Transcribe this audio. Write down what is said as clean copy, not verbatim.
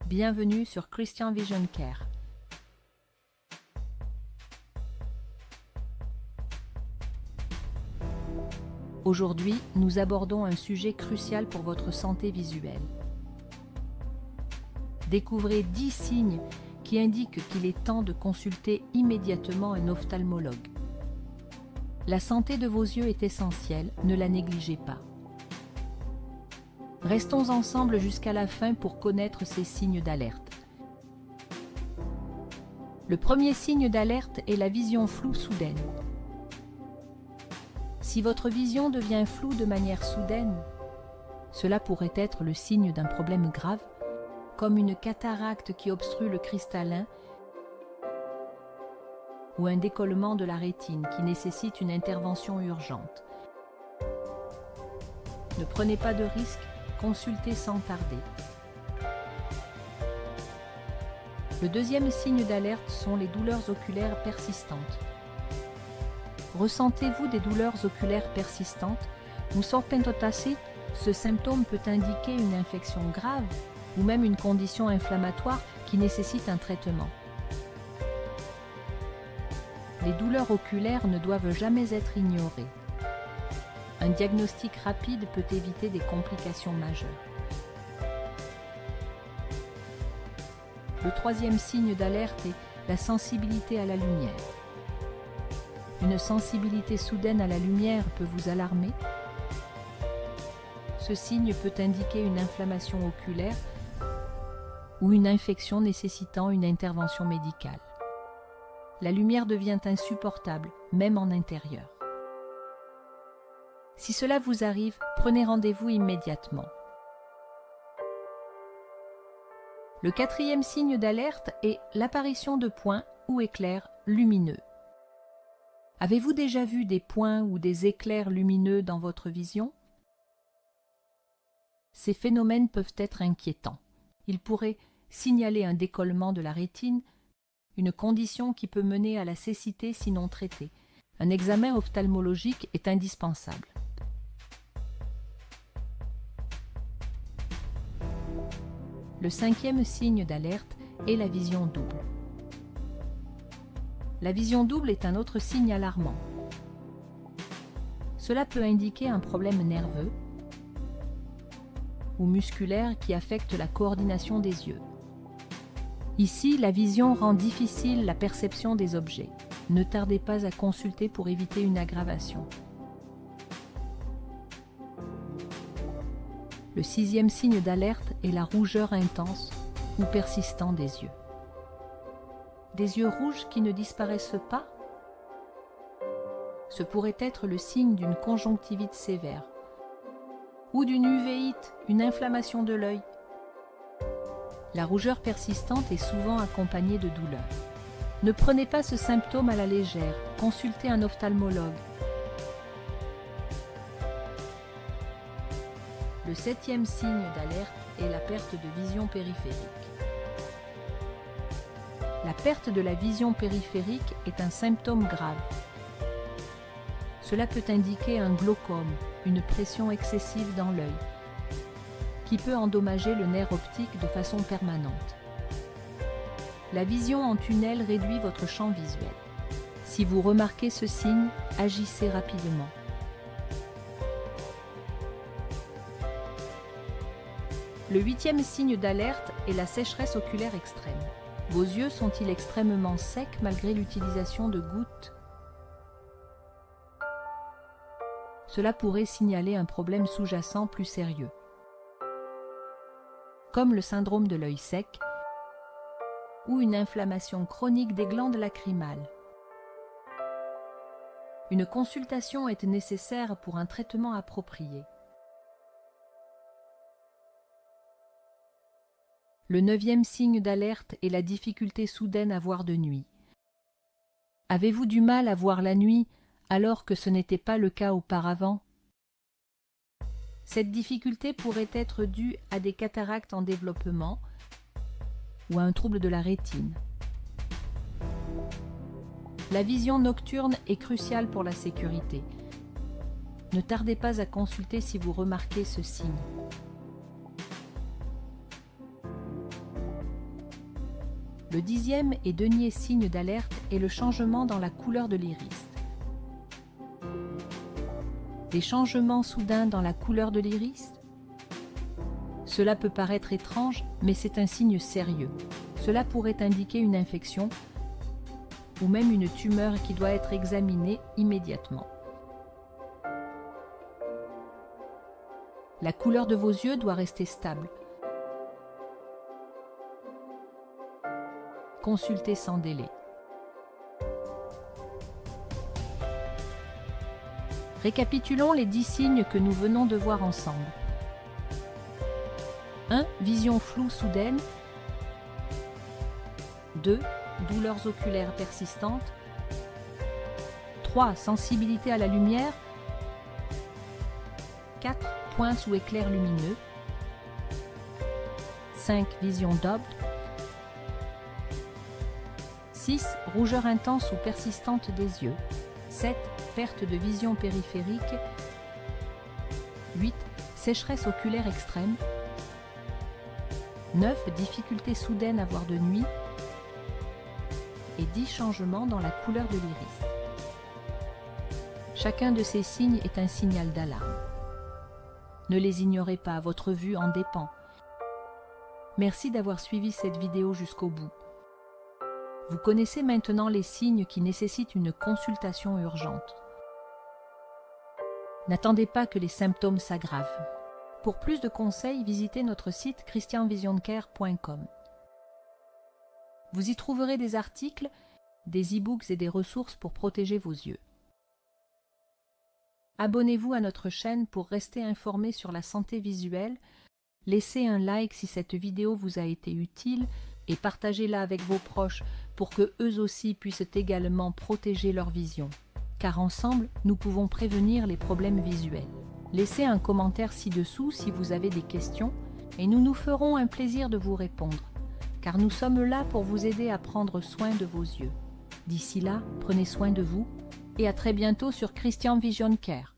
Bienvenue sur Christian Vision Care. Aujourd'hui, nous abordons un sujet crucial pour votre santé visuelle. Découvrez 10 signes qui indiquent qu'il est temps de consulter immédiatement un ophtalmologue. La santé de vos yeux est essentielle, ne la négligez pas. Restons ensemble jusqu'à la fin pour connaître ces signes d'alerte. Le premier signe d'alerte est la vision floue soudaine. Si votre vision devient floue de manière soudaine, cela pourrait être le signe d'un problème grave, comme une cataracte qui obstrue le cristallin ou un décollement de la rétine qui nécessite une intervention urgente. Ne prenez pas de risques, consultez sans tarder. Le deuxième signe d'alerte sont les douleurs oculaires persistantes. Ressentez-vous des douleurs oculaires persistantes? Ce symptôme peut indiquer une infection grave ou même une condition inflammatoire qui nécessite un traitement. Les douleurs oculaires ne doivent jamais être ignorées. Un diagnostic rapide peut éviter des complications majeures. Le troisième signe d'alerte est la sensibilité à la lumière. Une sensibilité soudaine à la lumière peut vous alarmer. Ce signe peut indiquer une inflammation oculaire ou une infection nécessitant une intervention médicale. La lumière devient insupportable, même en intérieur. Si cela vous arrive, prenez rendez-vous immédiatement. Le quatrième signe d'alerte est l'apparition de points ou éclairs lumineux. Avez-vous déjà vu des points ou des éclairs lumineux dans votre vision? Ces phénomènes peuvent être inquiétants. Ils pourraient signaler un décollement de la rétine, une condition qui peut mener à la cécité si non traitée. Un examen ophtalmologique est indispensable. Le cinquième signe d'alerte est la vision double. La vision double est un autre signe alarmant. Cela peut indiquer un problème nerveux ou musculaire qui affecte la coordination des yeux. Ici, la vision rend difficile la perception des objets. Ne tardez pas à consulter pour éviter une aggravation. Le sixième signe d'alerte est la rougeur intense ou persistante des yeux. Des yeux rouges qui ne disparaissent pas? Ce pourrait être le signe d'une conjonctivite sévère ou d'une uvéite, une inflammation de l'œil. La rougeur persistante est souvent accompagnée de douleurs. Ne prenez pas ce symptôme à la légère, consultez un ophtalmologue. Le septième signe d'alerte est la perte de vision périphérique. La perte de la vision périphérique est un symptôme grave. Cela peut indiquer un glaucome, une pression excessive dans l'œil, qui peut endommager le nerf optique de façon permanente. La vision en tunnel réduit votre champ visuel. Si vous remarquez ce signe, agissez rapidement. Le huitième signe d'alerte est la sécheresse oculaire extrême. Vos yeux sont-ils extrêmement secs malgré l'utilisation de gouttes? Cela pourrait signaler un problème sous-jacent plus sérieux, comme le syndrome de l'œil sec ou une inflammation chronique des glandes lacrymales. Une consultation est nécessaire pour un traitement approprié. Le neuvième signe d'alerte est la difficulté soudaine à voir de nuit. Avez-vous du mal à voir la nuit alors que ce n'était pas le cas auparavant? Cette difficulté pourrait être due à des cataractes en développement ou à un trouble de la rétine. La vision nocturne est cruciale pour la sécurité. Ne tardez pas à consulter si vous remarquez ce signe. Le 10e et dernier signe d'alerte est le changement dans la couleur de l'iris. Des changements soudains dans la couleur de l'iris? Cela peut paraître étrange, mais c'est un signe sérieux. Cela pourrait indiquer une infection ou même une tumeur qui doit être examinée immédiatement. La couleur de vos yeux doit rester stable. Consultez sans délai. Récapitulons les 10 signes que nous venons de voir ensemble. 1. Vision floue soudaine. 2. Douleurs oculaires persistantes. 3. Sensibilité à la lumière. 4. Points ou éclairs lumineux. 5. Vision double. 6. Rougeur intense ou persistante des yeux. 7. Perte de vision périphérique. 8. Sécheresse oculaire extrême. 9. Difficulté soudaine à voir de nuit. Et 10 changements dans la couleur de l'iris. Chacun de ces signes est un signal d'alarme. Ne les ignorez pas, votre vue en dépend. Merci d'avoir suivi cette vidéo jusqu'au bout. Vous connaissez maintenant les signes qui nécessitent une consultation urgente. N'attendez pas que les symptômes s'aggravent. Pour plus de conseils, visitez notre site christianvisioncare.com. Vous y trouverez des articles, des e-books et des ressources pour protéger vos yeux. Abonnez-vous à notre chaîne pour rester informé sur la santé visuelle. Laissez un like si cette vidéo vous a été utile et partagez-la avec vos proches pour que eux aussi puissent également protéger leur vision. Car ensemble, nous pouvons prévenir les problèmes visuels. Laissez un commentaire ci-dessous si vous avez des questions et nous nous ferons un plaisir de vous répondre. Car nous sommes là pour vous aider à prendre soin de vos yeux. D'ici là, prenez soin de vous et à très bientôt sur Christian Vision Care.